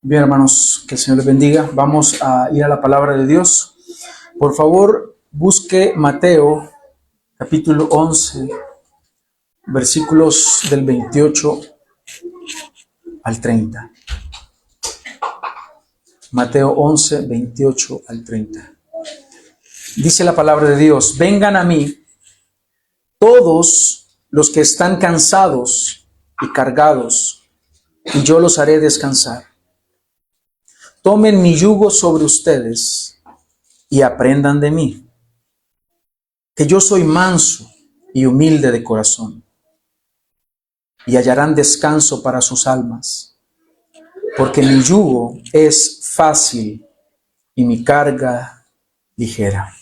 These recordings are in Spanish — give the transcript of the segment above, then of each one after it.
Bien, hermanos, que el Señor les bendiga. Vamos a ir a la palabra de Dios. Por favor, busque Mateo, capítulo 11, versículos del 28 al 30. Mateo 11, 28 al 30. Dice la palabra de Dios: vengan a mí todos los que están cansados y cargados, y yo los haré descansar. Tomen mi yugo sobre ustedes y aprendan de mí, que yo soy manso y humilde de corazón, y hallarán descanso para sus almas, porque mi yugo es fácil y mi carga ligera.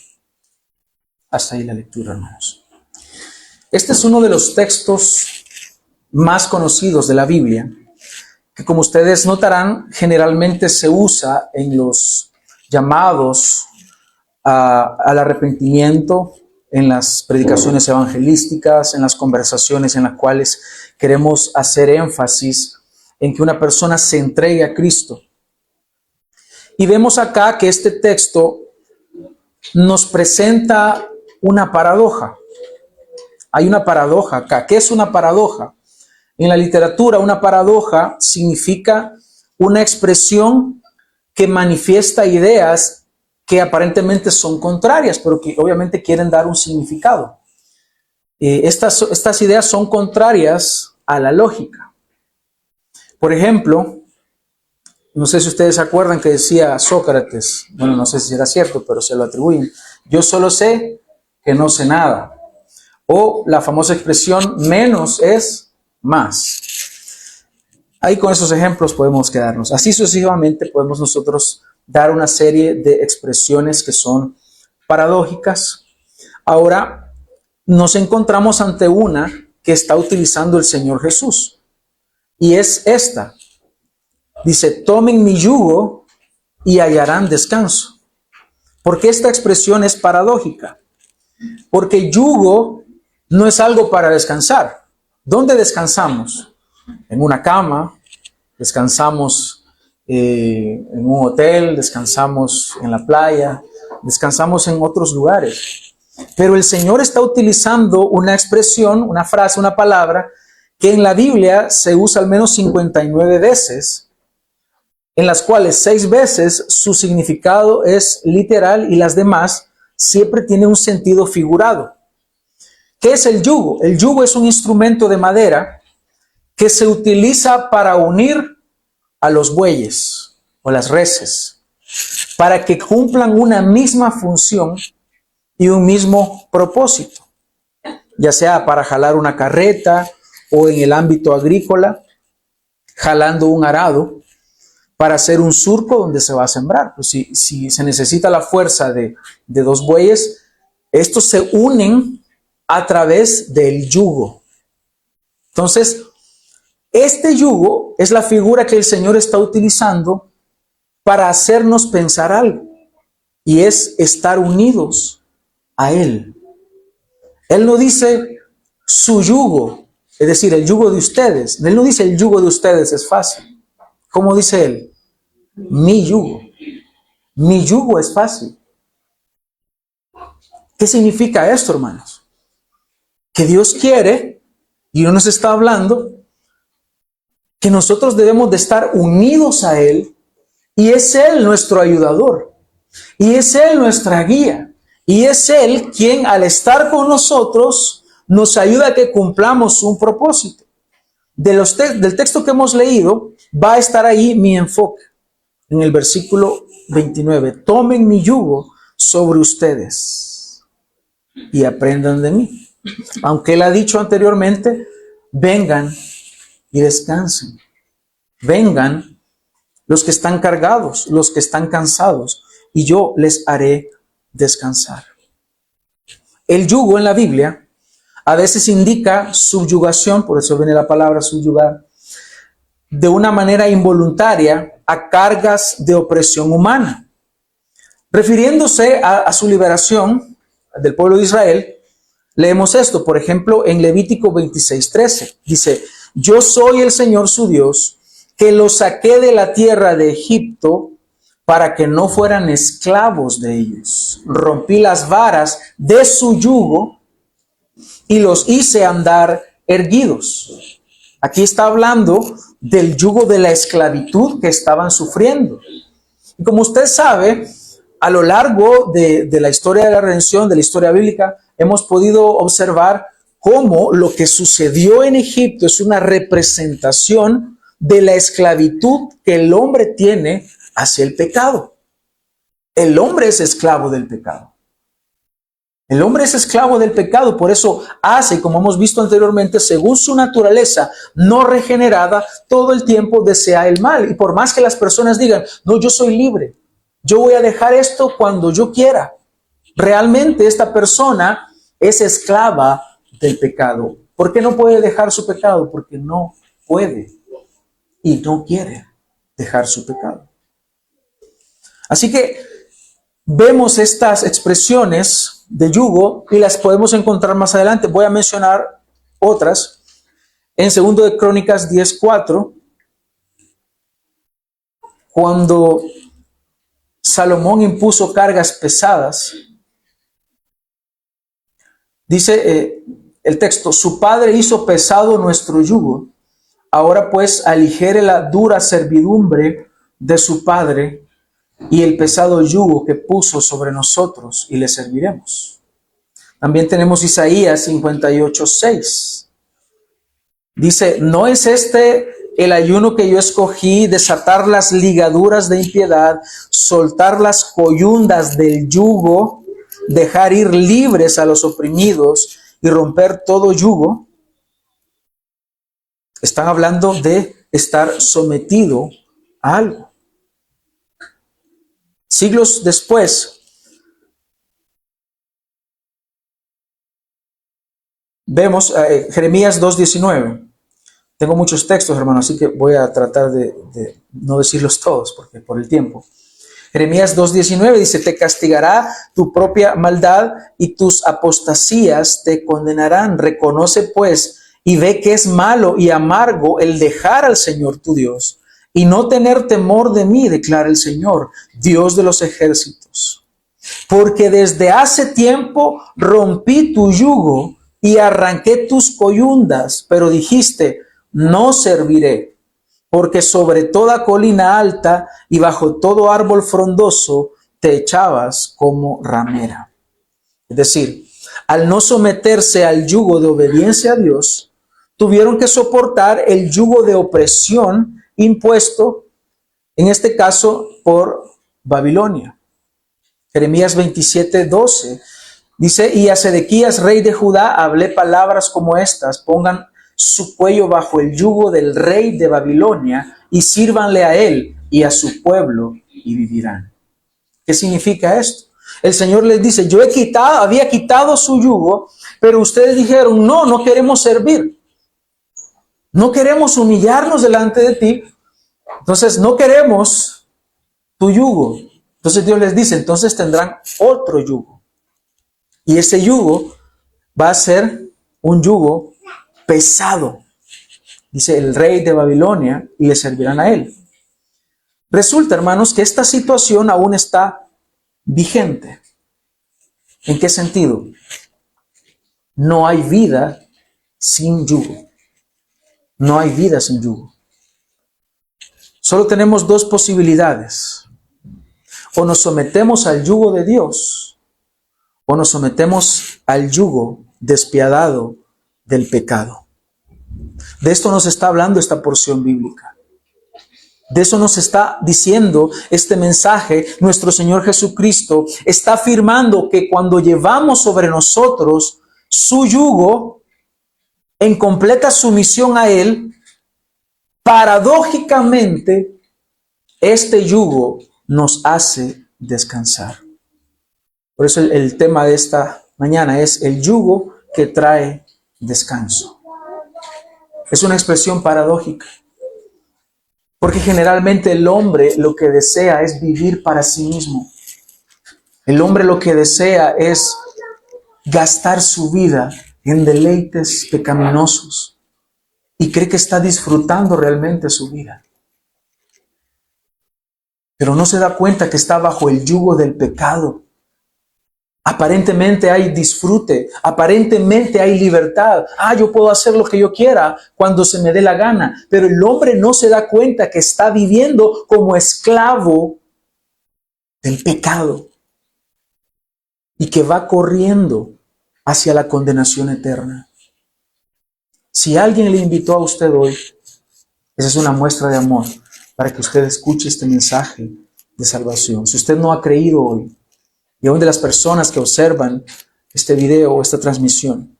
Hasta ahí la lectura, hermanos. Este es uno de los textos más conocidos de la Biblia, que, como ustedes notarán, generalmente se usa en los llamados al arrepentimiento, en las predicaciones evangelísticas, en las conversaciones en las cuales queremos hacer énfasis en que una persona se entregue a Cristo. Y vemos acá que este texto nos presenta una paradoja. Hay una paradoja acá. ¿Qué es una paradoja? En la literatura, una paradoja significa una expresión que manifiesta ideas que aparentemente son contrarias, pero que obviamente quieren dar un significado. Estas ideas son contrarias a la lógica. Por ejemplo, no sé si ustedes se acuerdan que decía Sócrates, bueno, no sé si era cierto, pero se lo atribuyen: yo solo sé que no sé nada. O la famosa expresión, menos es más. Ahí con esos ejemplos podemos quedarnos. Así sucesivamente podemos nosotros dar una serie de expresiones que son paradójicas. Ahora nos encontramos ante una que está utilizando el Señor Jesús, y es esta. Dice: tomen mi yugo y hallarán descanso. ¿Por qué esta expresión es paradójica? Porque yugo no es algo para descansar. ¿Dónde descansamos? En una cama, descansamos en un hotel, descansamos en la playa, descansamos en otros lugares. Pero el Señor está utilizando una expresión, una frase, una palabra que en la Biblia se usa al menos 59 veces, en las cuales 6 veces su significado es literal y las demás siempre tienen un sentido figurado. ¿Qué es el yugo? El yugo es un instrumento de madera que se utiliza para unir a los bueyes o las reses, para que cumplan una misma función y un mismo propósito, ya sea para jalar una carreta o en el ámbito agrícola, jalando un arado para hacer un surco donde se va a sembrar. Pues si se necesita la fuerza de 2 bueyes, estos se unen a través del yugo. Entonces, este yugo es la figura que el Señor está utilizando para hacernos pensar algo, y es estar unidos a Él. Él no dice su yugo, es decir, el yugo de ustedes. Él no dice el yugo de ustedes es fácil. ¿Cómo dice Él? Mi yugo. Mi yugo es fácil. ¿Qué significa esto, hermanos? Que Dios quiere, y no nos está hablando, que nosotros debemos de estar unidos a Él, y es Él nuestro ayudador, y es Él nuestra guía, y es Él quien, al estar con nosotros, nos ayuda a que cumplamos un propósito. Del texto que hemos leído va a estar ahí mi enfoque, en el versículo 29. Tomen mi yugo sobre ustedes y aprendan de mí. Aunque Él ha dicho anteriormente: vengan y descansen. Vengan los que están cargados, los que están cansados, y yo les haré descansar. El yugo en la Biblia a veces indica subyugación, por eso viene la palabra subyugar, de una manera involuntaria a cargas de opresión humana. Refiriéndose a su liberación del pueblo de Israel, leemos esto, por ejemplo, en Levítico 26:13. Dice: yo soy el Señor su Dios, que los saqué de la tierra de Egipto para que no fueran esclavos de ellos. Rompí las varas de su yugo y los hice andar erguidos. Aquí está hablando del yugo de la esclavitud que estaban sufriendo. Y como usted sabe, a lo largo de la historia de la redención, de la historia bíblica, hemos podido observar cómo lo que sucedió en Egipto es una representación de la esclavitud que el hombre tiene hacia el pecado. El hombre es esclavo del pecado. El hombre es esclavo del pecado, por eso hace, como hemos visto anteriormente, según su naturaleza no regenerada, todo el tiempo desea el mal. Y por más que las personas digan, no, yo soy libre, yo voy a dejar esto cuando yo quiera, realmente esta persona es esclava del pecado. ¿Por qué no puede dejar su pecado? Porque no puede y no quiere dejar su pecado. Así que vemos estas expresiones de yugo y las podemos encontrar más adelante. Voy a mencionar otras. En 2 de Crónicas 10:4, cuando Salomón impuso cargas pesadas, dice el texto, su padre hizo pesado nuestro yugo, ahora pues aligere la dura servidumbre de su padre y el pesado yugo que puso sobre nosotros, y le serviremos. También tenemos Isaías 58:6. Dice, ¿no es este el ayuno que yo escogí, desatar las ligaduras de impiedad, soltar las coyundas del yugo, dejar ir libres a los oprimidos y romper todo yugo? Están hablando de estar sometido a algo. Siglos después, vemos Jeremías 2:19. Tengo muchos textos, hermano, así que voy a tratar de no decirlos todos porque por el tiempo. Jeremías 2:19 dice, te castigará tu propia maldad y tus apostasías te condenarán. Reconoce pues y ve que es malo y amargo el dejar al Señor tu Dios y no tener temor de mí, declara el Señor, Dios de los ejércitos. Porque desde hace tiempo rompí tu yugo y arranqué tus coyundas, pero dijiste, no serviré, porque sobre toda colina alta y bajo todo árbol frondoso te echabas como ramera. Es decir, al no someterse al yugo de obediencia a Dios, tuvieron que soportar el yugo de opresión impuesto, en este caso, por Babilonia. Jeremías 27:12 dice, y a Sedequías, rey de Judá, hablé palabras como estas, pongan su cuello bajo el yugo del rey de Babilonia y sírvanle a él y a su pueblo y vivirán. ¿Qué significa esto? El Señor les dice, yo había quitado su yugo, pero ustedes dijeron, no, no queremos servir. No queremos humillarnos delante de ti. Entonces no queremos tu yugo. Entonces Dios les dice, entonces tendrán otro yugo. Y ese yugo va a ser un yugo pesado, dice el rey de Babilonia, y le servirán a él. Resulta, hermanos, que esta situación aún está vigente. ¿En qué sentido? No hay vida sin yugo. No hay vida sin yugo. Solo tenemos dos posibilidades. O nos sometemos al yugo de Dios, o nos sometemos al yugo despiadado del pecado. De esto nos está hablando esta porción bíblica. De eso nos está diciendo este mensaje. Nuestro Señor Jesucristo está afirmando que cuando llevamos sobre nosotros su yugo en completa sumisión a Él, paradójicamente, este yugo nos hace descansar. Por eso el tema de esta mañana es el yugo que trae descanso. Es una expresión paradójica, porque generalmente el hombre lo que desea es vivir para sí mismo. El hombre lo que desea es gastar su vida en deleites pecaminosos y cree que está disfrutando realmente su vida. pero no se da cuenta que está bajo el yugo del pecado. Aparentemente hay disfrute, aparentemente hay libertad. Yo puedo hacer lo que yo quiera cuando se me dé la gana, pero el hombre no se da cuenta que está viviendo como esclavo del pecado y que va corriendo hacia la condenación eterna. Si alguien le invitó a usted hoy, esa es una muestra de amor para que usted escuche este mensaje de salvación. Si usted no ha creído hoy, y aún de las personas que observan este video o esta transmisión,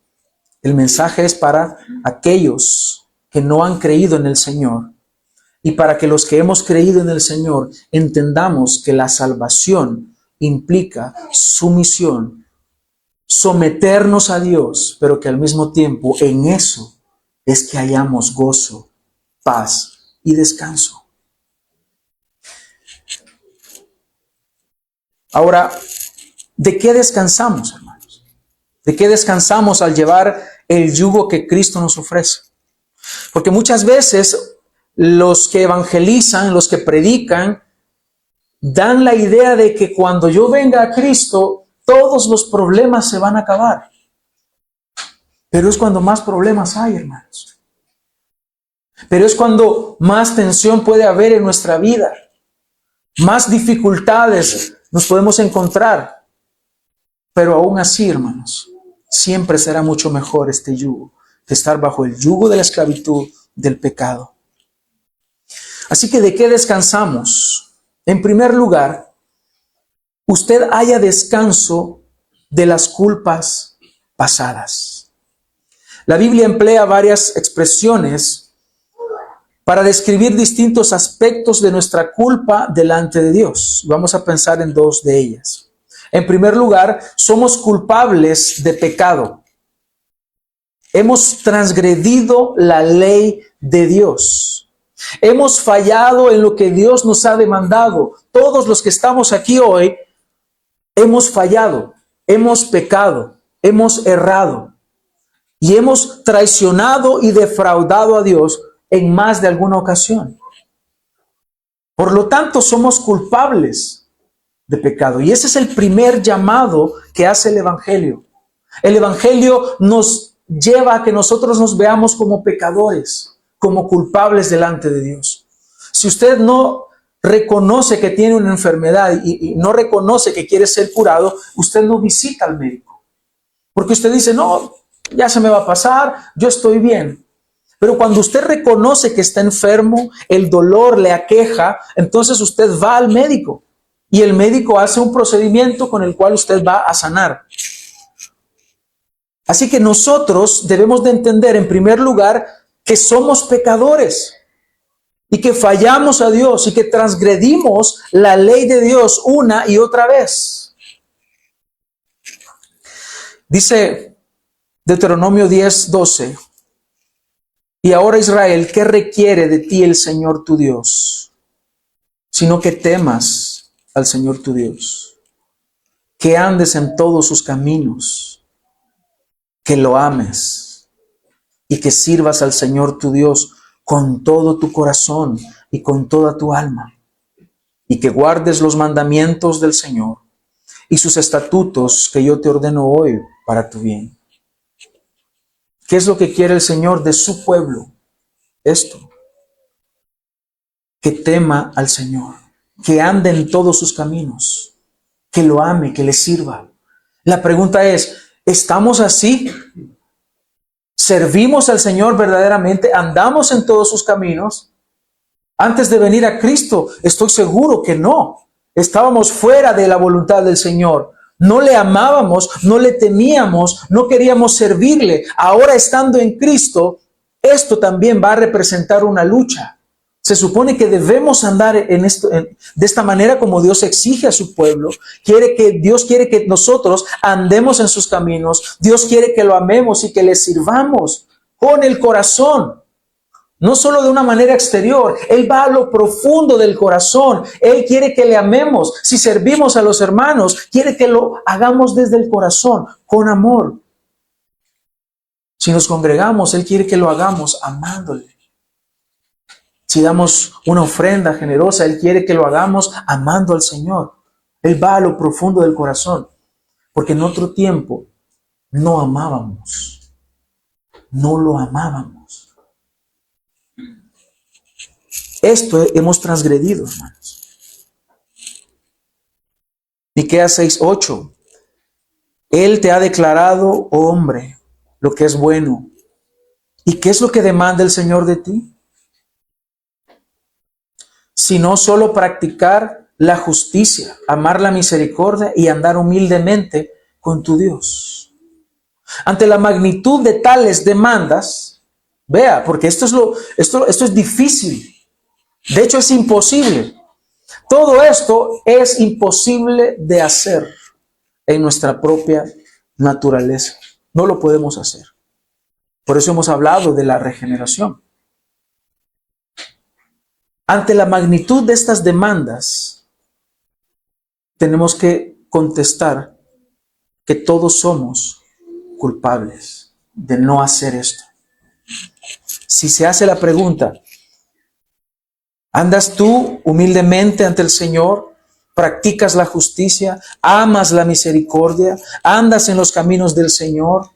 el mensaje es para aquellos que no han creído en el Señor y para que los que hemos creído en el Señor entendamos que la salvación implica sumisión, someternos a Dios, pero que al mismo tiempo en eso es que hallamos gozo, paz y descanso. Ahora, ¿de qué descansamos, hermanos? ¿De qué descansamos al llevar el yugo que Cristo nos ofrece? Porque muchas veces los que evangelizan, los que predican, dan la idea de que cuando yo venga a Cristo, todos los problemas se van a acabar. Pero es cuando más problemas hay, hermanos. Pero es cuando más tensión puede haber en nuestra vida. Más dificultades nos podemos encontrar. Pero aún así, hermanos, siempre será mucho mejor este yugo que estar bajo el yugo de la esclavitud del pecado. Así que, ¿de qué descansamos? En primer lugar, usted haya descanso de las culpas pasadas. La Biblia emplea varias expresiones para describir distintos aspectos de nuestra culpa delante de Dios. Vamos a pensar en dos de ellas. En primer lugar, somos culpables de pecado. Hemos transgredido la ley de Dios. Hemos fallado en lo que Dios nos ha demandado. Todos los que estamos aquí hoy hemos fallado, hemos pecado, hemos errado y hemos traicionado y defraudado a Dios en más de alguna ocasión. Por lo tanto, somos culpables de pecado. Y ese es el primer llamado que hace el Evangelio. El Evangelio nos lleva a que nosotros nos veamos como pecadores, como culpables delante de Dios. Si usted no reconoce que tiene una enfermedad y no reconoce que quiere ser curado, usted no visita al médico. Porque usted dice, no, ya se me va a pasar, yo estoy bien. Pero cuando usted reconoce que está enfermo, el dolor le aqueja, entonces usted va al médico. Y el médico hace un procedimiento con el cual usted va a sanar. Así que nosotros debemos de entender en primer lugar que somos pecadores y que fallamos a Dios y que transgredimos la ley de Dios una y otra vez. Dice Deuteronomio 10:12, y ahora Israel, ¿qué requiere de ti el Señor tu Dios? Sino que temas al Señor tu Dios, que andes en todos sus caminos, que lo ames y que sirvas al Señor tu Dios con todo tu corazón y con toda tu alma, y que guardes los mandamientos del Señor y sus estatutos que yo te ordeno hoy para tu bien. ¿Qué es lo que quiere el Señor de su pueblo? Esto, que tema al Señor, que ande en todos sus caminos, que lo ame, que le sirva. La pregunta es, ¿estamos así? ¿Servimos al Señor verdaderamente? ¿Andamos en todos sus caminos? Antes de venir a Cristo, estoy seguro que no. Estábamos fuera de la voluntad del Señor. No le amábamos, no le temíamos, no queríamos servirle. Ahora, estando en Cristo, esto también va a representar una lucha. Se supone que debemos andar de esta manera como Dios exige a su pueblo. Dios quiere que nosotros andemos en sus caminos. Dios quiere que lo amemos y que le sirvamos con el corazón. No solo de una manera exterior. Él va a lo profundo del corazón. Él quiere que le amemos. Si servimos a los hermanos, quiere que lo hagamos desde el corazón, con amor. Si nos congregamos, Él quiere que lo hagamos amándole. Si Si damos una ofrenda generosa, Él quiere que lo hagamos amando al Señor. Él va a lo profundo del corazón. Porque en otro tiempo no amábamos. No lo amábamos. Esto hemos transgredido, hermanos. Miqueas 6:8. Él te ha declarado, oh hombre, lo que es bueno. ¿Y qué es lo que demanda el Señor de ti? Sino solo practicar la justicia, amar la misericordia y andar humildemente con tu Dios. Ante la magnitud de tales demandas, vea, porque esto es difícil. De hecho, es imposible. Todo esto es imposible de hacer en nuestra propia naturaleza. No lo podemos hacer. Por eso hemos hablado de la regeneración. Ante la magnitud de estas demandas, tenemos que contestar que todos somos culpables de no hacer esto. Si se hace la pregunta, ¿andas tú humildemente ante el Señor? ¿Practicas la justicia? ¿Amas la misericordia? ¿Andas en los caminos del Señor?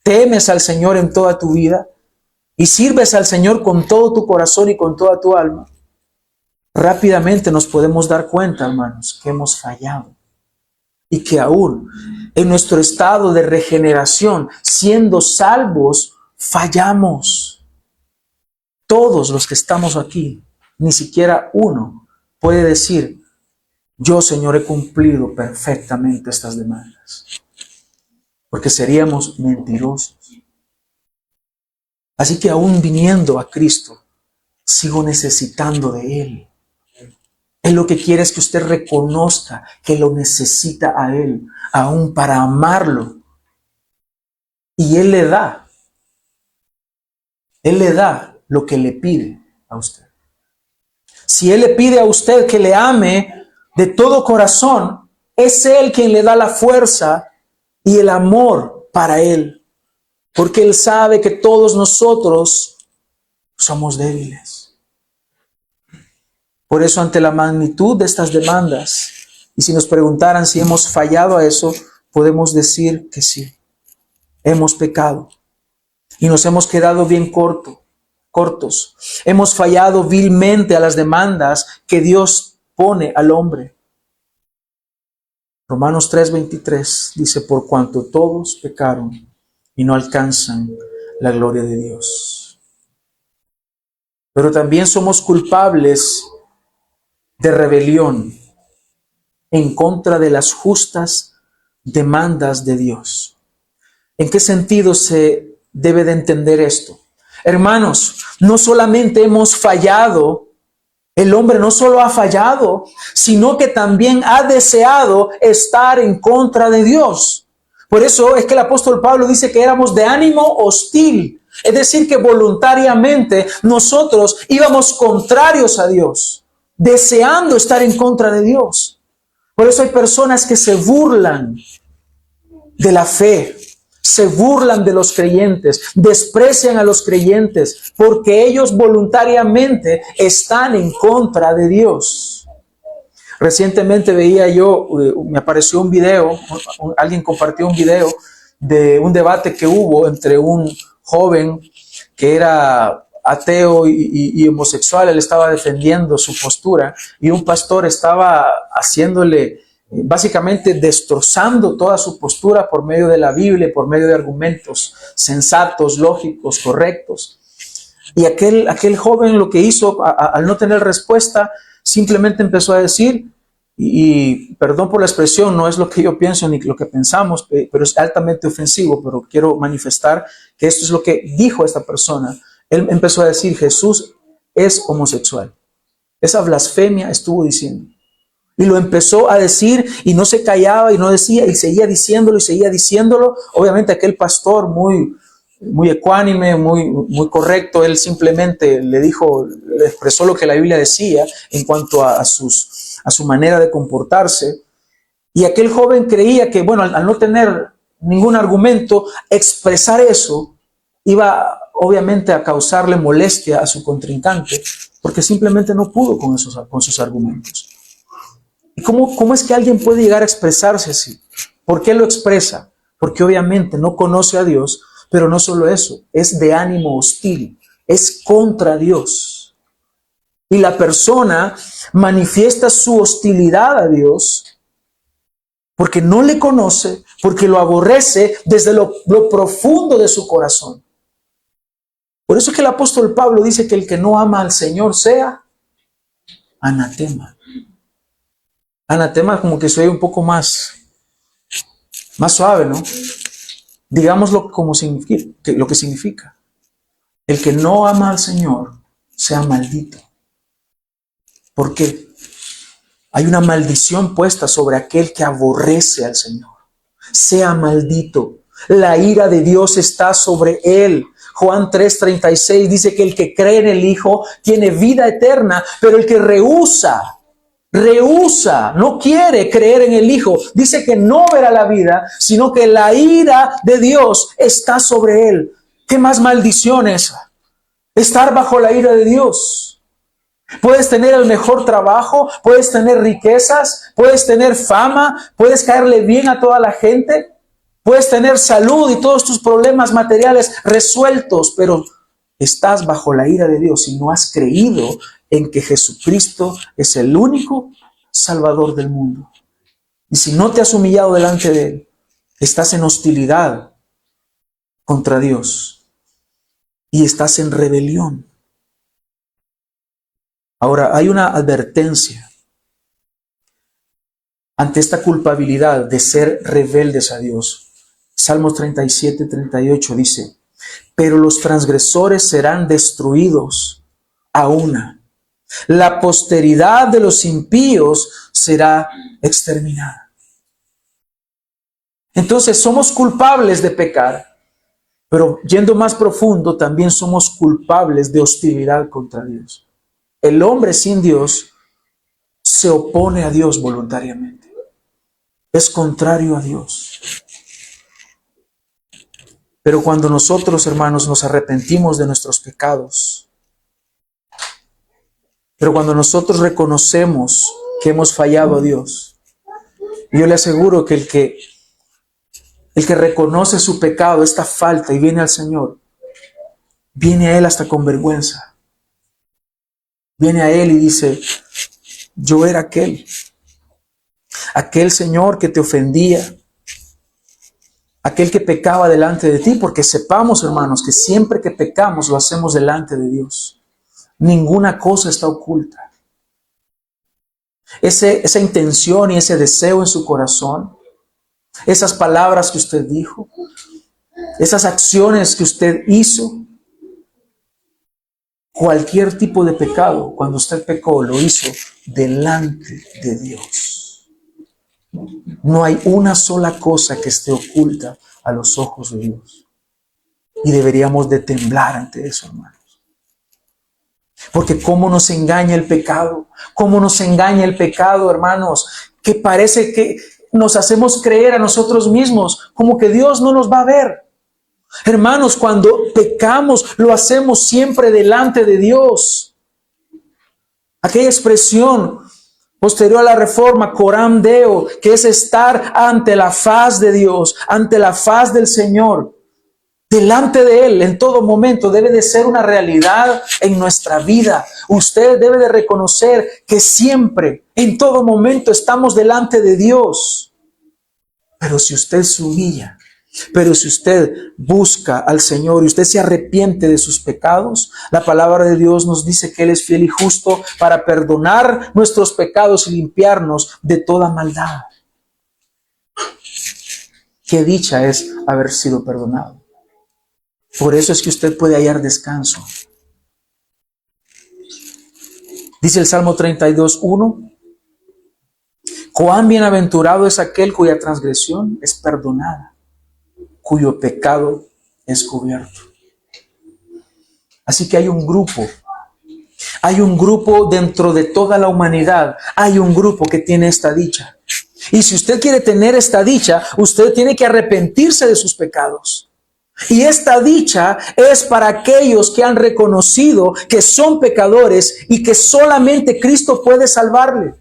¿Temes al Señor en toda tu vida? ¿Y sirves al Señor con todo tu corazón y con toda tu alma? Rápidamente nos podemos dar cuenta, hermanos, que hemos fallado. Y que aún en nuestro estado de regeneración, siendo salvos, fallamos. Todos los que estamos aquí, ni siquiera uno puede decir, yo, Señor, he cumplido perfectamente estas demandas. Porque seríamos mentirosos. Así que aún viniendo a Cristo, sigo necesitando de Él. Él lo que quiere es que usted reconozca que lo necesita a Él, aún para amarlo. Y Él le da. Él le da lo que le pide a usted. Si Él le pide a usted que le ame de todo corazón, es Él quien le da la fuerza y el amor para Él. Porque Él sabe que todos nosotros somos débiles. Por eso, ante la magnitud de estas demandas, y si nos preguntaran si hemos fallado a eso, podemos decir que sí. Hemos pecado y nos hemos quedado bien cortos. Hemos fallado vilmente a las demandas que Dios pone al hombre. Romanos 3:23 dice, por cuanto todos pecaron y no alcanzan la gloria de Dios. Pero también somos culpables de rebelión en contra de las justas demandas de Dios. ¿En qué sentido se debe de entender esto? Hermanos, no solamente hemos fallado, el hombre no solo ha fallado, sino que también ha deseado estar en contra de Dios. Por eso es que el apóstol Pablo dice que éramos de ánimo hostil. Es decir, que voluntariamente nosotros íbamos contrarios a Dios, deseando estar en contra de Dios. Por eso hay personas que se burlan de la fe, se burlan de los creyentes, desprecian a los creyentes, porque ellos voluntariamente están en contra de Dios. Recientemente veía yo, me apareció un video, alguien compartió un video de un debate que hubo entre un joven que era ateo y homosexual. Él estaba defendiendo su postura y un pastor estaba haciéndole, básicamente destrozando toda su postura por medio de la Biblia, por medio de argumentos sensatos, lógicos, correctos. Y aquel joven lo que hizo, al no tener respuesta, simplemente empezó a decir, y perdón por la expresión, no es lo que yo pienso ni lo que pensamos, pero es altamente ofensivo, pero quiero manifestar que esto es lo que dijo esta persona. Él empezó a decir, Jesús es homosexual. Esa blasfemia estuvo diciendo. Y lo empezó a decir y no se callaba y no decía, y seguía diciéndolo y seguía diciéndolo. Obviamente aquel pastor muy ecuánime, muy correcto, él simplemente le expresó lo que la Biblia decía en cuanto a su manera de comportarse. Y aquel joven creía que, bueno, al no tener ningún argumento, expresar eso iba obviamente a causarle molestia a su contrincante, porque simplemente no pudo con sus argumentos. ¿Y cómo es que alguien puede llegar a expresarse así? ¿Por qué lo expresa? Porque obviamente no conoce a Dios, pero no solo eso, es de ánimo hostil, es contra Dios. Y la persona manifiesta su hostilidad a Dios porque no le conoce, porque lo aborrece desde lo profundo de su corazón. Por eso es que el apóstol Pablo dice que el que no ama al Señor sea anatema. Anatema como que se oye un poco más suave, ¿no? Digámoslo como lo que significa. El que no ama al Señor sea maldito. ¿Por qué? Hay una maldición puesta sobre aquel que aborrece al Señor. Sea maldito. La ira de Dios está sobre él. Juan 3:36 dice que el que cree en el Hijo tiene vida eterna, pero el que rehúsa, no quiere creer en el Hijo, dice que no verá la vida, sino que la ira de Dios está sobre él. ¿Qué más maldición esa? Estar bajo la ira de Dios. Puedes tener el mejor trabajo, puedes tener riquezas, puedes tener fama, puedes caerle bien a toda la gente, puedes tener salud y todos tus problemas materiales resueltos, pero estás bajo la ira de Dios y no has creído en que Jesucristo es el único Salvador del mundo. Y si no te has humillado delante de Él, estás en hostilidad contra Dios y estás en rebelión. Ahora, hay una advertencia ante esta culpabilidad de ser rebeldes a Dios. Salmos 37:38 dice: pero los transgresores serán destruidos a una. La posteridad de los impíos será exterminada. Entonces, somos culpables de pecar, pero yendo más profundo, también somos culpables de hostilidad contra Dios. El hombre sin Dios se opone a Dios voluntariamente. Es contrario a Dios. Pero cuando nosotros, hermanos, nos arrepentimos de nuestros pecados, pero cuando nosotros reconocemos que hemos fallado a Dios, yo le aseguro que el que reconoce su pecado, esta falta, y viene al Señor, viene a Él hasta con vergüenza. Viene a Él y dice: yo era aquel Señor que te ofendía, aquel que pecaba delante de ti, porque sepamos, hermanos, que siempre que pecamos lo hacemos delante de Dios. Ninguna cosa está oculta. Esa intención y ese deseo en su corazón, esas palabras que usted dijo, esas acciones que usted hizo, cualquier tipo de pecado, cuando usted pecó, lo hizo delante de Dios. No hay una sola cosa que esté oculta a los ojos de Dios. Y deberíamos de temblar ante eso, hermanos. Porque cómo nos engaña el pecado, hermanos, que parece que nos hacemos creer a nosotros mismos como que Dios no nos va a ver. Hermanos, cuando pecamos, lo hacemos siempre delante de Dios. Aquella expresión posterior a la reforma, coram Deo, que es estar ante la faz de Dios, ante la faz del Señor, delante de Él en todo momento, debe de ser una realidad en nuestra vida. Usted debe de reconocer que siempre, en todo momento, estamos delante de Dios. Pero si usted se humilla, pero si usted busca al Señor y usted se arrepiente de sus pecados, la palabra de Dios nos dice que Él es fiel y justo para perdonar nuestros pecados y limpiarnos de toda maldad. Qué dicha es haber sido perdonado. Por eso es que usted puede hallar descanso. Dice el Salmo 32:1: cuán bienaventurado es aquel cuya transgresión es perdonada, cuyo pecado es cubierto. Así que hay un grupo dentro de toda la humanidad, hay un grupo que tiene esta dicha. Y si usted quiere tener esta dicha, usted tiene que arrepentirse de sus pecados. Y esta dicha es para aquellos que han reconocido que son pecadores y que solamente Cristo puede salvarle.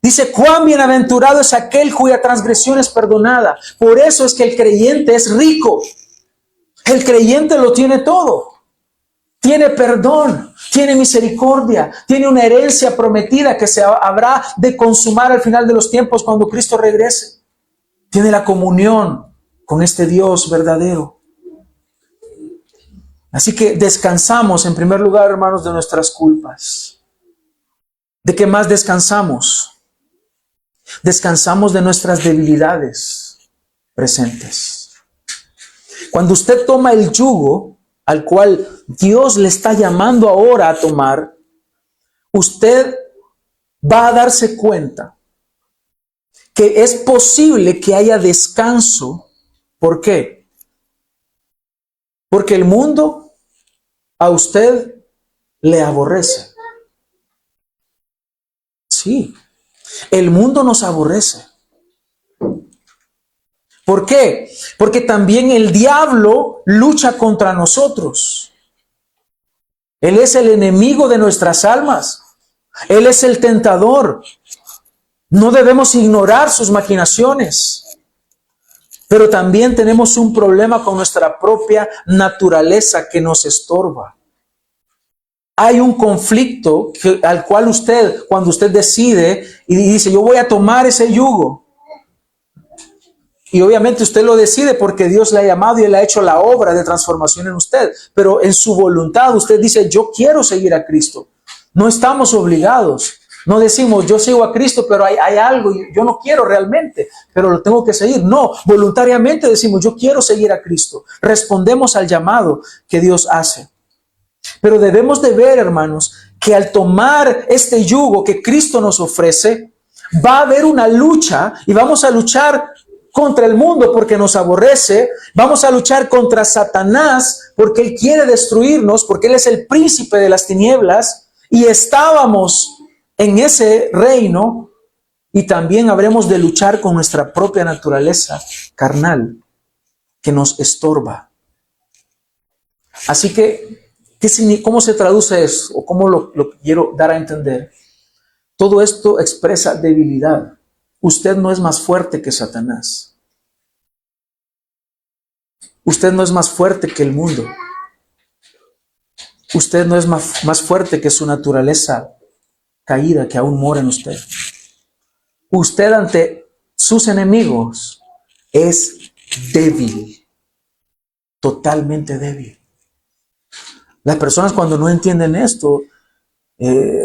Dice, cuán bienaventurado es aquel cuya transgresión es perdonada. Por eso es que el creyente es rico. El creyente lo tiene todo. Tiene perdón, tiene misericordia, tiene una herencia prometida que se habrá de consumar al final de los tiempos cuando Cristo regrese. Tiene la comunión con este Dios verdadero. Así que descansamos en primer lugar, hermanos, de nuestras culpas. ¿De qué más descansamos? Descansamos de nuestras debilidades presentes. Cuando usted toma el yugo al cual Dios le está llamando ahora a tomar, usted va a darse cuenta que es posible que haya descanso. ¿Por qué? Porque el mundo a usted le aborrece. Sí, el mundo nos aborrece. ¿Por qué? Porque también el diablo lucha contra nosotros. Él es el enemigo de nuestras almas. Él es el tentador. No debemos ignorar sus maquinaciones. Pero también tenemos un problema con nuestra propia naturaleza que nos estorba. Hay un conflicto al cual usted, cuando usted decide y dice, yo voy a tomar ese yugo. Y obviamente usted lo decide porque Dios le ha llamado y Él ha hecho la obra de transformación en usted. Pero en su voluntad usted dice, yo quiero seguir a Cristo. No estamos obligados. No decimos, yo sigo a Cristo, pero hay algo, yo no quiero realmente, pero lo tengo que seguir. No, voluntariamente decimos, yo quiero seguir a Cristo. Respondemos al llamado que Dios hace. Pero debemos de ver, hermanos, que al tomar este yugo que Cristo nos ofrece, va a haber una lucha y vamos a luchar contra el mundo porque nos aborrece, vamos a luchar contra Satanás porque él quiere destruirnos, porque él es el príncipe de las tinieblas y estábamos en ese reino, y también habremos de luchar con nuestra propia naturaleza carnal que nos estorba. Así que, ¿cómo se traduce eso? ¿O cómo lo quiero dar a entender? Todo esto expresa debilidad. Usted no es más fuerte que Satanás. Usted no es más fuerte que el mundo. Usted no es más fuerte que su naturaleza caída que aún mora en usted. Usted ante sus enemigos es débil, totalmente débil. Las personas cuando no entienden esto,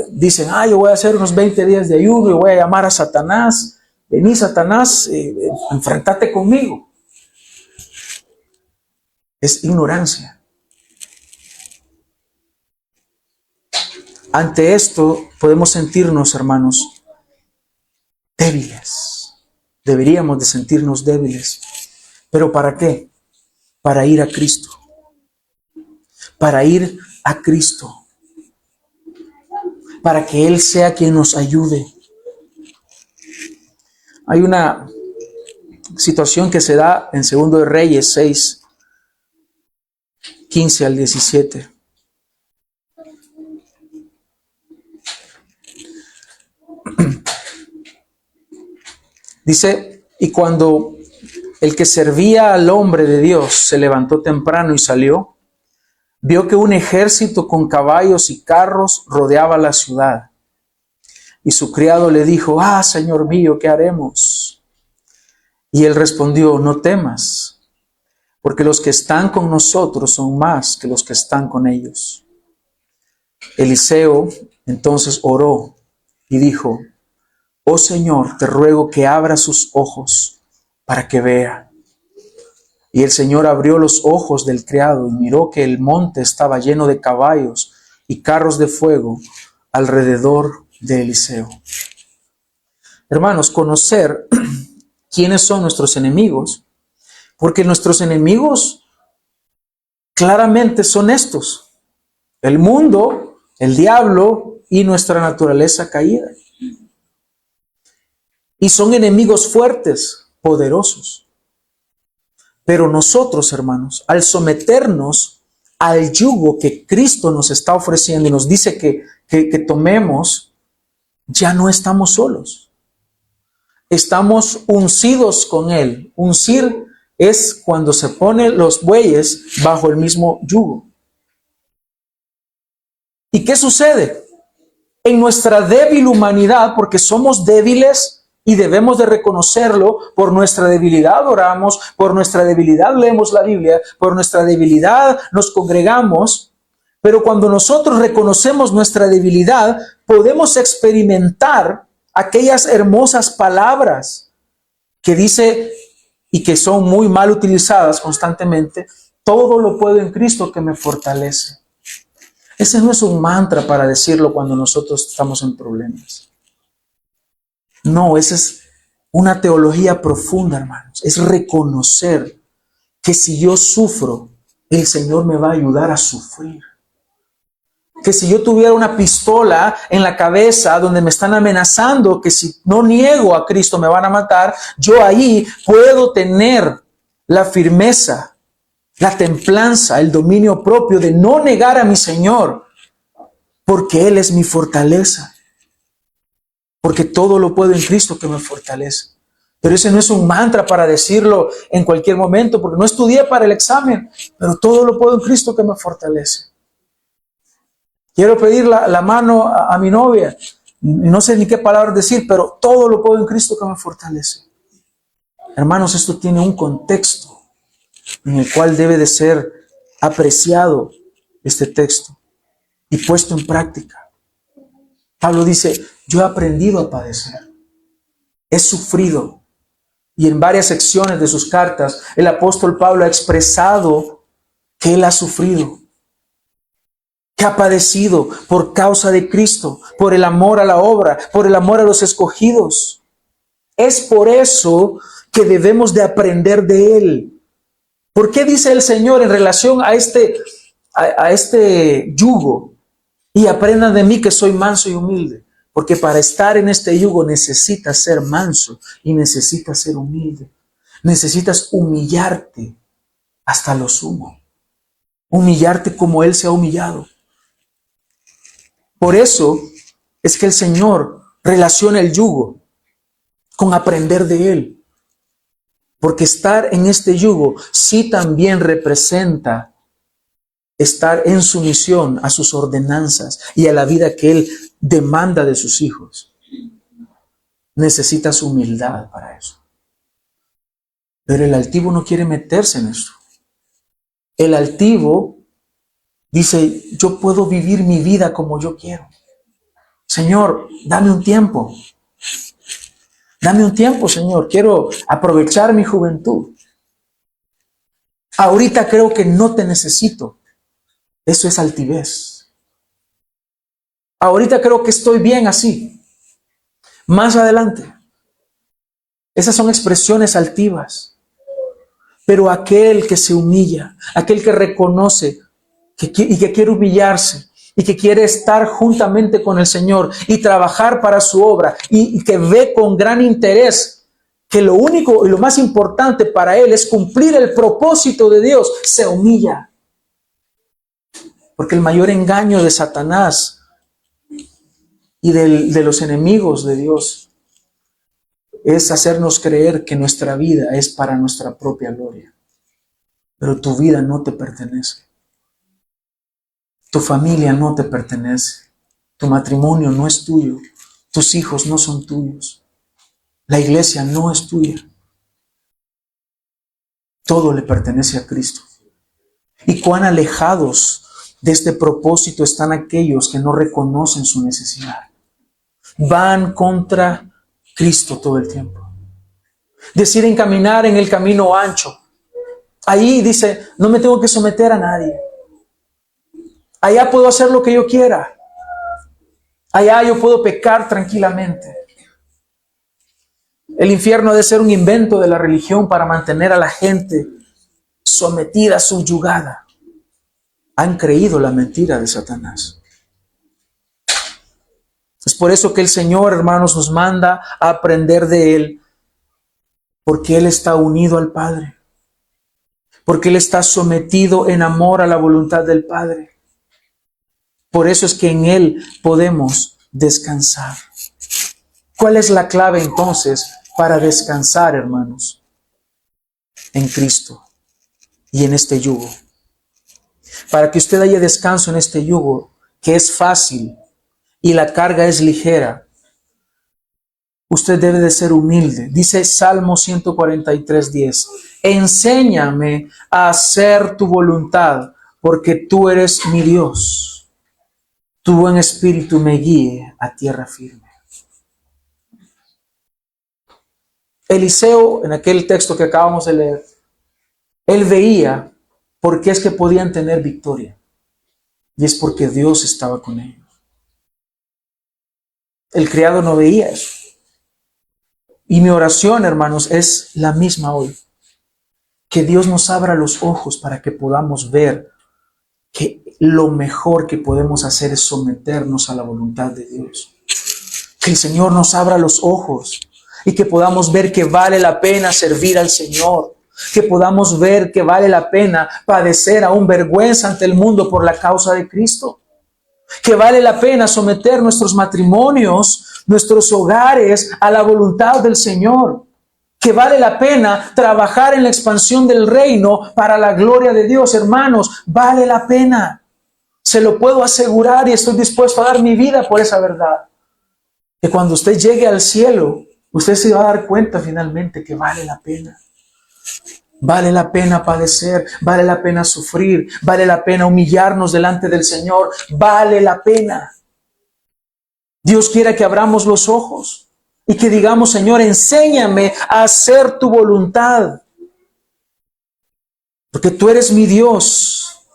dicen, yo voy a hacer unos 20 días de ayuno y voy a llamar a Satanás. Vení, Satanás, enfrentate conmigo. Es ignorancia. Ante esto podemos sentirnos, hermanos, débiles. Deberíamos de sentirnos débiles. ¿Pero para qué? Para ir a Cristo. Para ir a Cristo. Para que Él sea quien nos ayude. Hay una situación que se da en 2 de Reyes 6, 15 al 17. Dice, y cuando el que servía al hombre de Dios se levantó temprano y salió, vio que un ejército con caballos y carros rodeaba la ciudad. Y su criado le dijo, Señor mío, ¿qué haremos? Y él respondió, no temas, porque los que están con nosotros son más que los que están con ellos. Eliseo entonces oró y dijo, oh Señor, te ruego que abra sus ojos para que vea. Y el Señor abrió los ojos del criado y miró que el monte estaba lleno de caballos y carros de fuego alrededor de Eliseo. Hermanos, conocer quiénes son nuestros enemigos, porque nuestros enemigos claramente son estos: el mundo, el diablo y nuestra naturaleza caída. Y son enemigos fuertes, poderosos. Pero nosotros, hermanos, al someternos al yugo que Cristo nos está ofreciendo y nos dice que tomemos, ya no estamos solos. Estamos uncidos con Él. Uncir es cuando se ponen los bueyes bajo el mismo yugo. ¿Y qué sucede? En nuestra débil humanidad, porque somos débiles y debemos de reconocerlo, por nuestra debilidad oramos, por nuestra debilidad leemos la Biblia, por nuestra debilidad nos congregamos, pero cuando nosotros reconocemos nuestra debilidad, podemos experimentar aquellas hermosas palabras que dice y que son muy mal utilizadas constantemente: todo lo puedo en Cristo que me fortalece. Ese no es un mantra para decirlo cuando nosotros estamos en problemas. No, esa es una teología profunda, hermanos. Es reconocer que si yo sufro, el Señor me va a ayudar a sufrir. Que si yo tuviera una pistola en la cabeza donde me están amenazando que si no niego a Cristo me van a matar, yo ahí puedo tener la firmeza, la templanza, el dominio propio de no negar a mi Señor, porque Él es mi fortaleza. Porque todo lo puedo en Cristo que me fortalece. Pero ese no es un mantra para decirlo en cualquier momento, porque no estudié para el examen, pero todo lo puedo en Cristo que me fortalece. Quiero pedir la mano a mi novia, no sé ni qué palabras decir, pero todo lo puedo en Cristo que me fortalece. Hermanos, esto tiene un contexto en el cual debe de ser apreciado este texto y puesto en práctica. Pablo dice: yo he aprendido a padecer, he sufrido. Y en varias secciones de sus cartas, el apóstol Pablo ha expresado que él ha sufrido, que ha padecido por causa de Cristo, por el amor a la obra, por el amor a los escogidos. Es por eso que debemos de aprender de él. ¿Por qué dice el Señor en relación a este yugo? Y aprendan de mí que soy manso y humilde. Porque para estar en este yugo necesitas ser manso y necesitas ser humilde. Necesitas humillarte hasta lo sumo. Humillarte como Él se ha humillado. Por eso es que el Señor relaciona el yugo con aprender de Él. Porque estar en este yugo sí también representa estar en sumisión a sus ordenanzas y a la vida que Él demanda de sus hijos. Necesitas humildad para eso. Pero el altivo no quiere meterse en esto. El altivo dice: yo puedo vivir mi vida como yo quiero. Señor, dame un tiempo. Dame un tiempo, Señor. Quiero aprovechar mi juventud. Ahorita creo que no te necesito. Eso es altivez. Ahorita creo que estoy bien así. Más adelante. Esas son expresiones altivas. Pero aquel que se humilla, aquel que reconoce y que quiere humillarse y que quiere estar juntamente con el Señor y trabajar para su obra y que ve con gran interés que lo único y lo más importante para él es cumplir el propósito de Dios, se humilla. Porque el mayor engaño de Satanás y de los enemigos de Dios es hacernos creer que nuestra vida es para nuestra propia gloria. Pero tu vida no te pertenece. Tu familia no te pertenece. Tu matrimonio no es tuyo. Tus hijos no son tuyos. La iglesia no es tuya. Todo le pertenece a Cristo. Y cuán alejados de este propósito están aquellos que no reconocen su necesidad. Van contra Cristo todo el tiempo. Deciden caminar en el camino ancho. Ahí dice: no me tengo que someter a nadie. Allá puedo hacer lo que yo quiera. Allá yo puedo pecar tranquilamente. El infierno ha de ser un invento de la religión para mantener a la gente sometida, subyugada. Han creído la mentira de Satanás. Es por eso que el Señor, hermanos, nos manda a aprender de Él, porque Él está unido al Padre. porque Él está sometido en amor a la voluntad del Padre. Por eso es que en Él podemos descansar. ¿Cuál es la clave entonces para descansar, hermanos? En Cristo y en este yugo. Para que usted haya descanso en este yugo, que es fácil y la carga es ligera, usted debe de ser humilde. Dice Salmo 143:10. Enséñame a hacer tu voluntad, porque tú eres mi Dios. Tu buen espíritu me guíe a tierra firme. Eliseo, en aquel texto que acabamos de leer, él veía por qué es que podían tener victoria. Y es porque Dios estaba con ellos. El criado no veía eso. Y mi oración, hermanos, es la misma hoy. Que Dios nos abra los ojos para que podamos ver que lo mejor que podemos hacer es someternos a la voluntad de Dios. Que el Señor nos abra los ojos y que podamos ver que vale la pena servir al Señor. Que podamos ver que vale la pena padecer aún vergüenza ante el mundo por la causa de Cristo. Que vale la pena someter nuestros matrimonios, nuestros hogares a la voluntad del Señor. Que vale la pena trabajar en la expansión del reino para la gloria de Dios. Hermanos, vale la pena. Se lo puedo asegurar y estoy dispuesto a dar mi vida por esa verdad. Que cuando usted llegue al cielo, usted se va a dar cuenta finalmente que vale la pena. Vale la pena padecer, vale la pena sufrir, vale la pena humillarnos delante del Señor, vale la pena. Dios quiere que abramos los ojos y que digamos, Señor, enséñame a hacer tu voluntad. Porque tú eres mi Dios,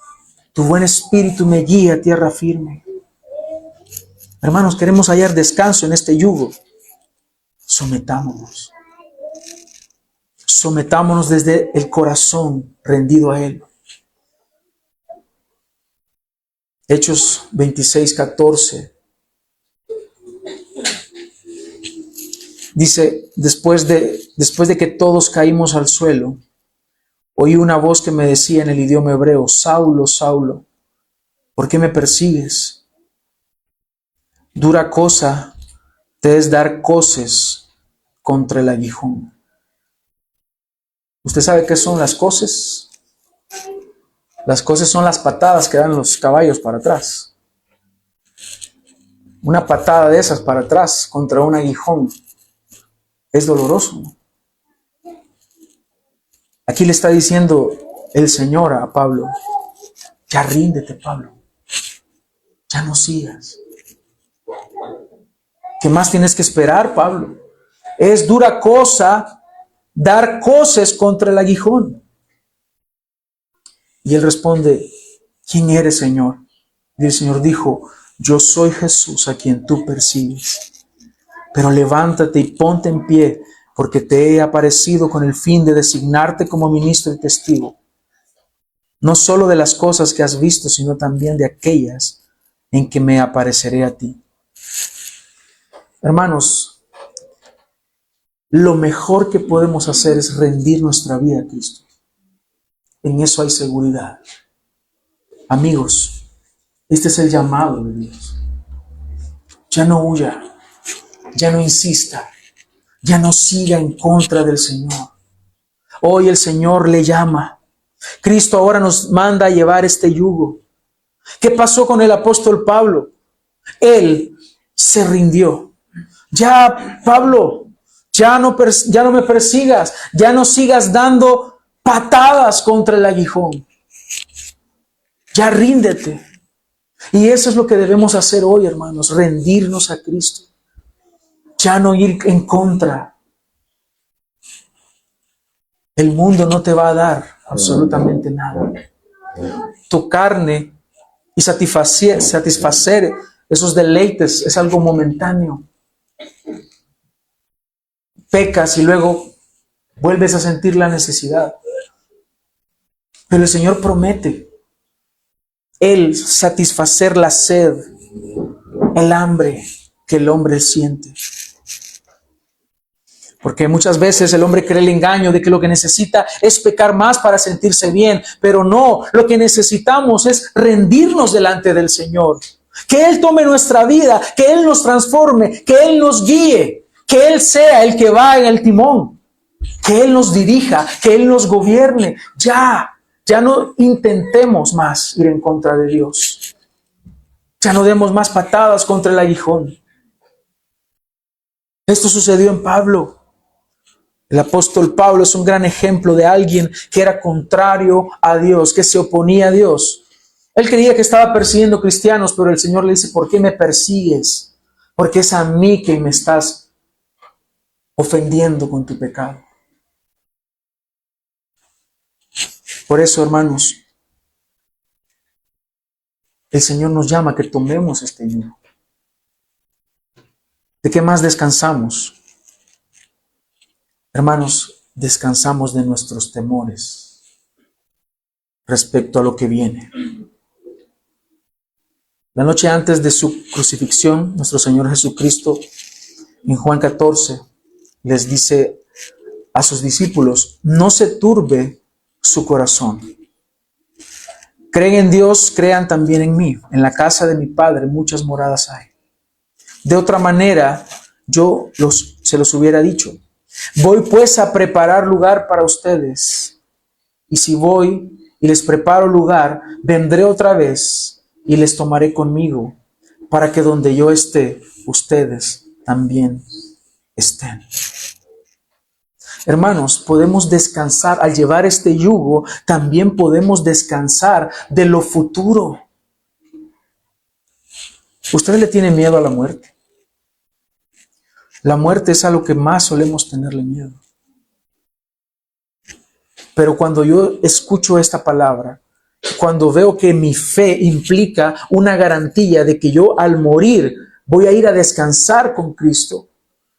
tu buen espíritu me guía a tierra firme. Hermanos, queremos hallar descanso en este yugo. Sometámonos. Sometámonos desde el corazón rendido a Él. Hechos 26:14. Dice, después de que todos caímos al suelo, oí una voz que me decía en el idioma hebreo, Saulo, Saulo, ¿por qué me persigues? Dura cosa te es dar coces contra el aguijón. ¿Usted sabe qué son las coces? Las coces son las patadas que dan los caballos para atrás. Una patada de esas para atrás contra un aguijón es doloroso, ¿no? Aquí le está diciendo el Señor a Pablo, ya ríndete, Pablo, ya no sigas. ¿Qué más tienes que esperar, Pablo? Es dura cosa dar coces contra el aguijón. Y él responde, ¿quién eres, Señor? Y el Señor dijo, yo soy Jesús a quien tú persigues. Pero levántate y ponte en pie, porque te he aparecido con el fin de designarte como ministro y testigo, no solo de las cosas que has visto, sino también de aquellas en que me apareceré a ti. Hermanos, lo mejor que podemos hacer es rendir nuestra vida a Cristo. En eso hay seguridad. Amigos, este es el llamado de Dios. Ya no huya, ya no insista, ya no siga en contra del Señor. Hoy el Señor le llama. Cristo ahora nos manda a llevar este yugo. ¿Qué pasó con el apóstol Pablo? Él se rindió. Ya, Pablo, ya no me persigas, ya no sigas dando patadas contra el aguijón. Ya ríndete. Y eso es lo que debemos hacer hoy, hermanos, rendirnos a Cristo. Ya no ir en contra. El mundo no te va a dar absolutamente nada. Tu carne y satisfacer esos deleites es algo momentáneo. Pecas y luego vuelves a sentir la necesidad. Pero el Señor promete Él satisfacer la sed, el hambre que el hombre siente. Porque muchas veces el hombre cree el engaño de que lo que necesita es pecar más para sentirse bien, pero no, lo que necesitamos es rendirnos delante del Señor. Que Él tome nuestra vida, que Él nos transforme, que Él nos guíe, que Él sea el que va en el timón, que Él nos dirija, que Él nos gobierne. Ya no intentemos más ir en contra de Dios. Ya no demos más patadas contra el aguijón. Esto sucedió en Pablo. El apóstol Pablo es un gran ejemplo de alguien que era contrario a Dios, que se oponía a Dios. Él creía que estaba persiguiendo cristianos, pero el Señor le dice, ¿por qué me persigues? Porque es a mí que me estás ofendiendo con tu pecado. Por eso, hermanos, el Señor nos llama a que tomemos este yugo. ¿De qué más descansamos? Hermanos, descansamos de nuestros temores respecto a lo que viene. La noche antes de su crucifixión, nuestro Señor Jesucristo, en Juan 14, les dice a sus discípulos, no se turbe su corazón. Creen en Dios, crean también en mí. En la casa de mi Padre muchas moradas hay. De otra manera, se los hubiera dicho. Voy pues a preparar lugar para ustedes. Y si voy y les preparo lugar, vendré otra vez y les tomaré conmigo, para que donde yo esté, ustedes también estén. Hermanos, podemos descansar. Al llevar este yugo, también podemos descansar de lo futuro. ¿Usted le tiene miedo a la muerte? La muerte es a lo que más solemos tenerle miedo. Pero cuando yo escucho esta palabra, cuando veo que mi fe implica una garantía de que yo al morir voy a ir a descansar con Cristo,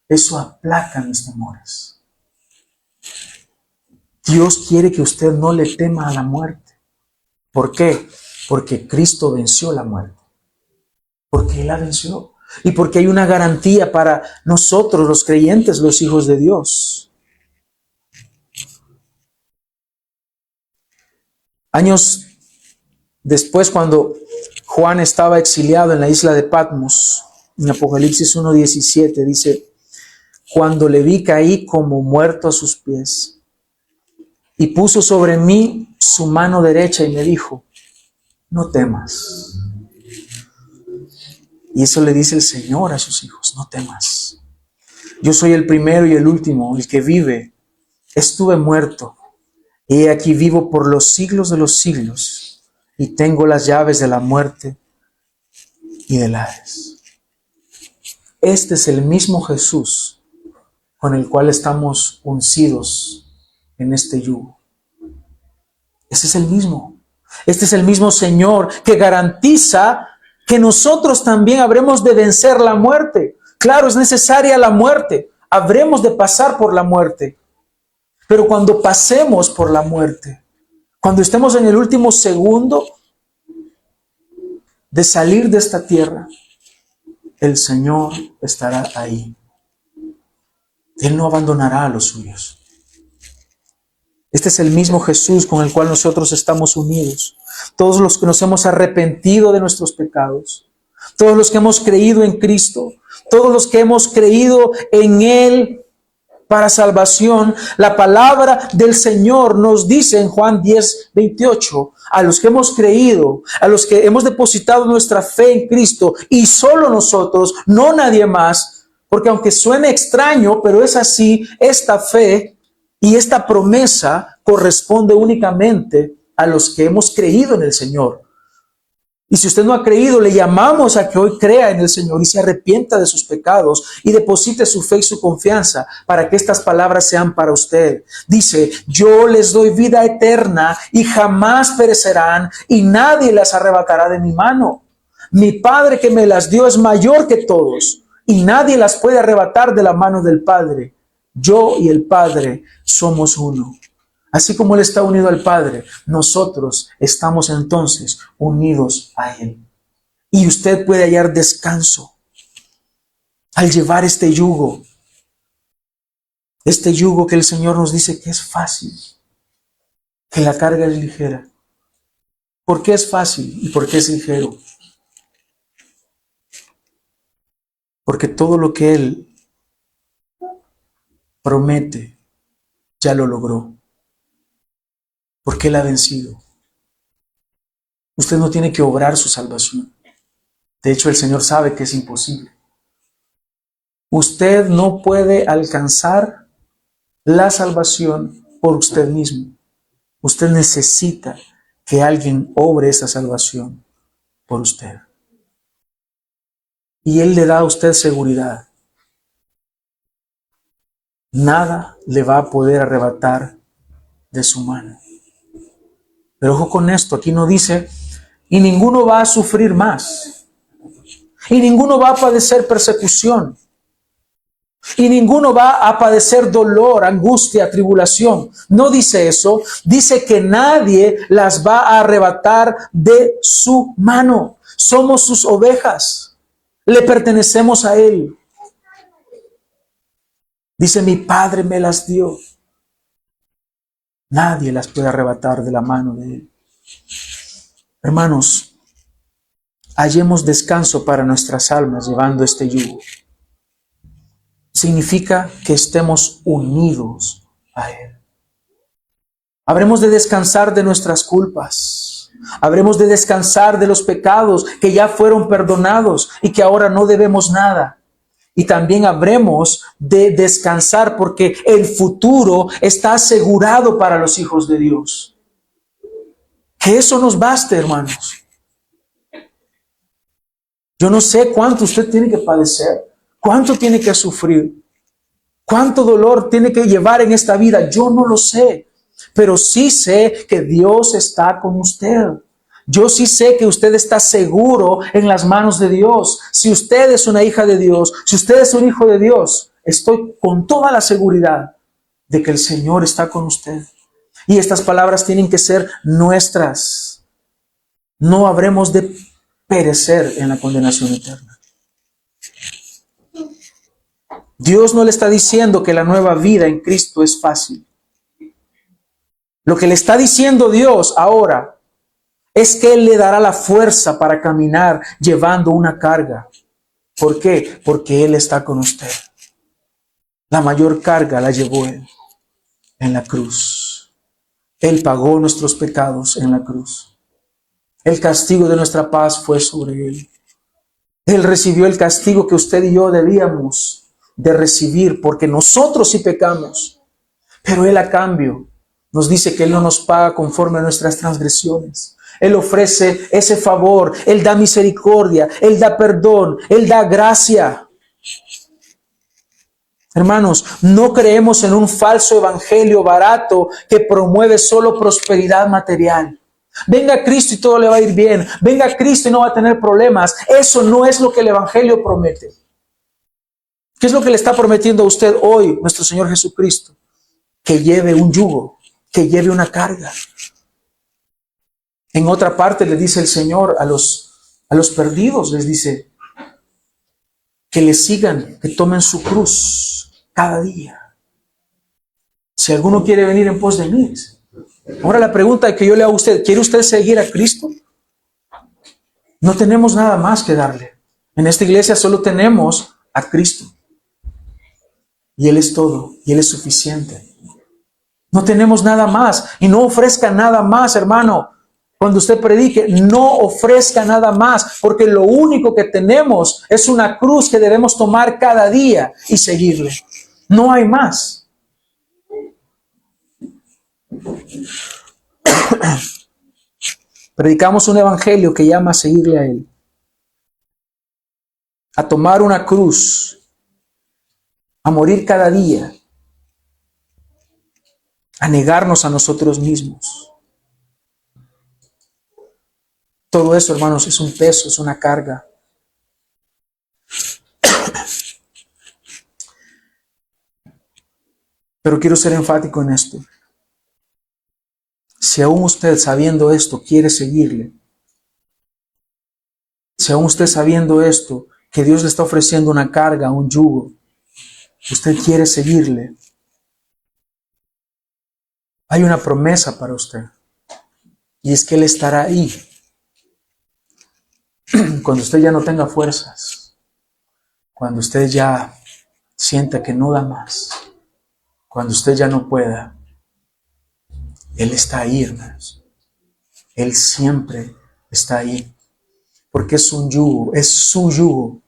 eso aplaca mis temores. Dios quiere que usted no le tema a la muerte. ¿Por qué? Porque Cristo venció la muerte. Porque Él la venció. Y porque hay una garantía para nosotros, los creyentes, los hijos de Dios. Años después, cuando Juan estaba exiliado en la isla de Patmos, en Apocalipsis 1:17, dice, cuando le vi caí como muerto a sus pies, y puso sobre mí su mano derecha y me dijo, no temas. Y eso le dice el Señor a sus hijos, no temas. Yo soy el primero y el último, el que vive. Estuve muerto, y he aquí vivo por los siglos de los siglos, y tengo las llaves de la muerte y del Hades. Este es el mismo Jesús con el cual estamos uncidos en este yugo. Este es el mismo. Este es el mismo Señor que garantiza que nosotros también habremos de vencer la muerte. Claro, es necesaria la muerte. Habremos de pasar por la muerte. Pero cuando pasemos por la muerte, cuando estemos en el último segundo de salir de esta tierra, el Señor estará ahí. Él no abandonará a los suyos. Este es el mismo Jesús con el cual nosotros estamos unidos. Todos los que nos hemos arrepentido de nuestros pecados, todos los que hemos creído en Cristo, todos los que hemos creído en Él para salvación, la palabra del Señor nos dice en Juan 10:28, a los que hemos creído, a los que hemos depositado nuestra fe en Cristo, y solo nosotros, no nadie más, porque aunque suene extraño, pero es así, esta fe y esta promesa corresponde únicamente a los que hemos creído en el Señor. Y si usted no ha creído, le llamamos a que hoy crea en el Señor y se arrepienta de sus pecados y deposite su fe y su confianza para que estas palabras sean para usted. Dice, yo les doy vida eterna y jamás perecerán y nadie las arrebatará de mi mano. Mi Padre que me las dio es mayor que todos y nadie las puede arrebatar de la mano del Padre. Yo y el Padre somos uno. Así como Él está unido al Padre, nosotros estamos entonces unidos a Él. Y usted puede hallar descanso al llevar este yugo. Este yugo que el Señor nos dice que es fácil, que la carga es ligera. ¿Por qué es fácil y por qué es ligero? Porque todo lo que Él promete ya lo logró. Porque Él ha vencido. Usted no tiene que obrar su salvación. De hecho, el Señor sabe que es imposible. Usted no puede alcanzar la salvación por usted mismo. Usted necesita que alguien obre esa salvación por usted. Y Él le da a usted seguridad. Nada le va a poder arrebatar de su mano. Pero ojo con esto, aquí no dice, y ninguno va a sufrir más. Y ninguno va a padecer persecución. Y ninguno va a padecer dolor, angustia, tribulación. No dice eso. Dice que nadie las va a arrebatar de su mano. Somos sus ovejas. Le pertenecemos a Él. Dice, mi Padre me las dio. Nadie las puede arrebatar de la mano de Él. Hermanos, hallemos descanso para nuestras almas llevando este yugo. Significa que estemos unidos a Él. Habremos de descansar de nuestras culpas. Habremos de descansar de los pecados que ya fueron perdonados y que ahora no debemos nada. Y también habremos de descansar porque el futuro está asegurado para los hijos de Dios. Que eso nos baste, hermanos. Yo no sé cuánto usted tiene que padecer, cuánto tiene que sufrir, cuánto dolor tiene que llevar en esta vida. Yo no lo sé, pero sí sé que Dios está con usted. Yo sí sé que usted está seguro en las manos de Dios. Si usted es una hija de Dios, si usted es un hijo de Dios, estoy con toda la seguridad de que el Señor está con usted. Y estas palabras tienen que ser nuestras. No habremos de perecer en la condenación eterna. Dios no le está diciendo que la nueva vida en Cristo es fácil. Lo que le está diciendo Dios ahora es que Él le dará la fuerza para caminar llevando una carga. ¿Por qué? Porque Él está con usted. La mayor carga la llevó Él en la cruz. Él pagó nuestros pecados en la cruz. El castigo de nuestra paz fue sobre Él. Él recibió el castigo que usted y yo debíamos de recibir porque nosotros sí pecamos. Pero Él a cambio nos dice que Él no nos paga conforme a nuestras transgresiones. Él ofrece ese favor, Él da misericordia, Él da perdón, Él da gracia. Hermanos, no creemos en un falso evangelio barato que promueve solo prosperidad material. Venga Cristo y todo le va a ir bien. Venga Cristo y no va a tener problemas. Eso no es lo que el evangelio promete. ¿Qué es lo que le está prometiendo a usted hoy, nuestro Señor Jesucristo? Que lleve un yugo, que lleve una carga. En otra parte le dice el Señor a los perdidos, les dice que le sigan, que tomen su cruz cada día. Si alguno quiere venir en pos de mí. Ahora la pregunta que yo le hago a usted, ¿quiere usted seguir a Cristo? No tenemos nada más que darle. En esta iglesia solo tenemos a Cristo. Y Él es todo, y Él es suficiente. No tenemos nada más, y no ofrezca nada más, hermano. Cuando usted predique, no ofrezca nada más, porque lo único que tenemos es una cruz que debemos tomar cada día y seguirle. No hay más. Predicamos un evangelio que llama a seguirle a Él, a tomar una cruz, a morir cada día, a negarnos a nosotros mismos. Todo eso, hermanos, es un peso, es una carga. Pero quiero ser enfático en esto. Si aún usted, sabiendo esto, quiere seguirle, si aún usted sabiendo que Dios le está ofreciendo una carga, un yugo, usted quiere seguirle, Hay una promesa para usted. Y es que Él estará ahí. Cuando usted ya no tenga fuerzas. Cuando usted ya sienta que no da más. Cuando usted ya no pueda. Él está ahí, hermanos. Él siempre está ahí. Porque es un yugo, es su yugo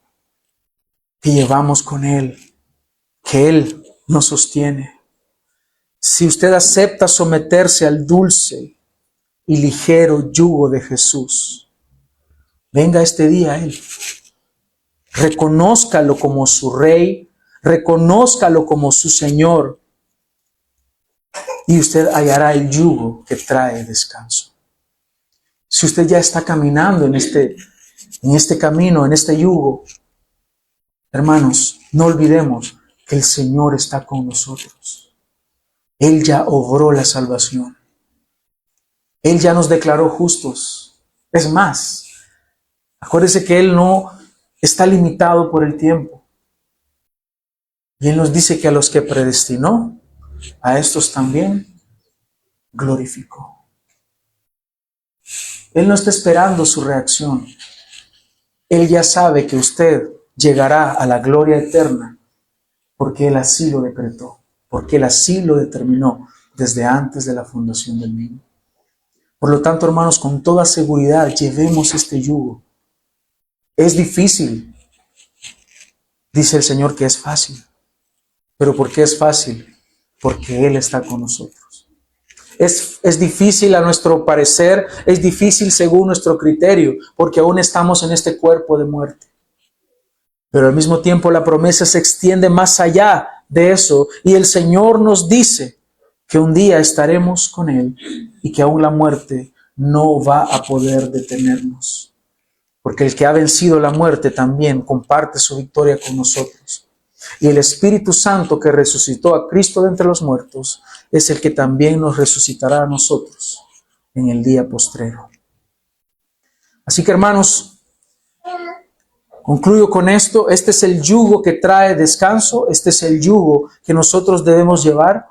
que llevamos con Él. Que Él nos sostiene. Si usted acepta someterse al dulce y ligero yugo de Jesús, venga este día a Él. Reconózcalo como su Rey, reconózcalo como su Señor, y usted hallará el yugo que trae descanso. Si usted ya está caminando en este camino, en este yugo, hermanos, no olvidemos que el Señor está con nosotros. Él ya obró la salvación. Él ya nos declaró justos. Es más, acuérdese que Él no está limitado por el tiempo. Y Él nos dice que a los que predestinó, a estos también glorificó. Él no está esperando su reacción. Él ya sabe que usted llegará a la gloria eterna porque Él así lo decretó, porque Él así lo determinó desde antes de la fundación del mundo. Por lo tanto, hermanos, con toda seguridad llevemos este yugo. Es difícil, dice el Señor que es fácil. ¿Pero por qué es fácil? Porque Él está con nosotros. Es difícil a nuestro parecer, es difícil según nuestro criterio, porque aún estamos en este cuerpo de muerte. Pero al mismo tiempo la promesa se extiende más allá de eso, y el Señor nos dice que un día estaremos con Él y que aún la muerte no va a poder detenernos. Porque el que ha vencido la muerte también comparte su victoria con nosotros. Y el Espíritu Santo que resucitó a Cristo de entre los muertos es el que también nos resucitará a nosotros en el día postrero. Así que, hermanos, concluyo con esto. Este es el yugo que trae descanso. Este es el yugo que nosotros debemos llevar.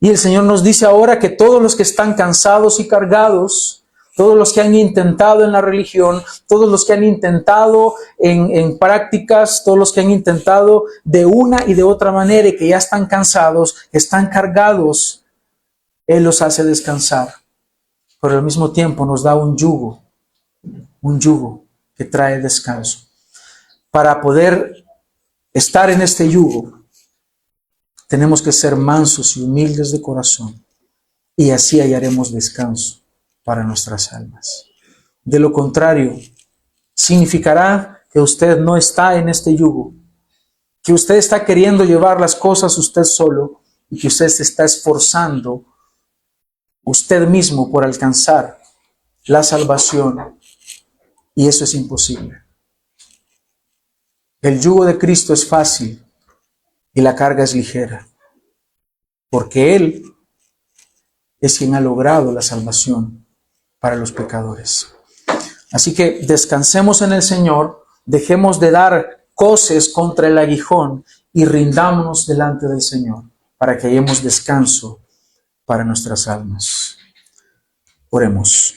Y el Señor nos dice ahora que todos los que están cansados y cargados, todos los que han intentado en la religión, todos los que han intentado en prácticas, todos los que han intentado de una y de otra manera y que ya están cansados, están cargados, Él los hace descansar. Pero al mismo tiempo nos da un yugo que trae descanso. Para poder estar en este yugo, tenemos que ser mansos y humildes de corazón y así hallaremos descanso para nuestras almas. De lo contrario, significará que usted no está en este yugo, que usted está queriendo llevar las cosas usted solo y que usted se está esforzando usted mismo por alcanzar la salvación, y eso es imposible. El yugo de Cristo es fácil y la carga es ligera, porque Él es quien ha logrado la salvación para los pecadores. Así que descansemos en el Señor, dejemos de dar coces contra el aguijón y rindámonos delante del Señor para que hallemos descanso para nuestras almas. Oremos.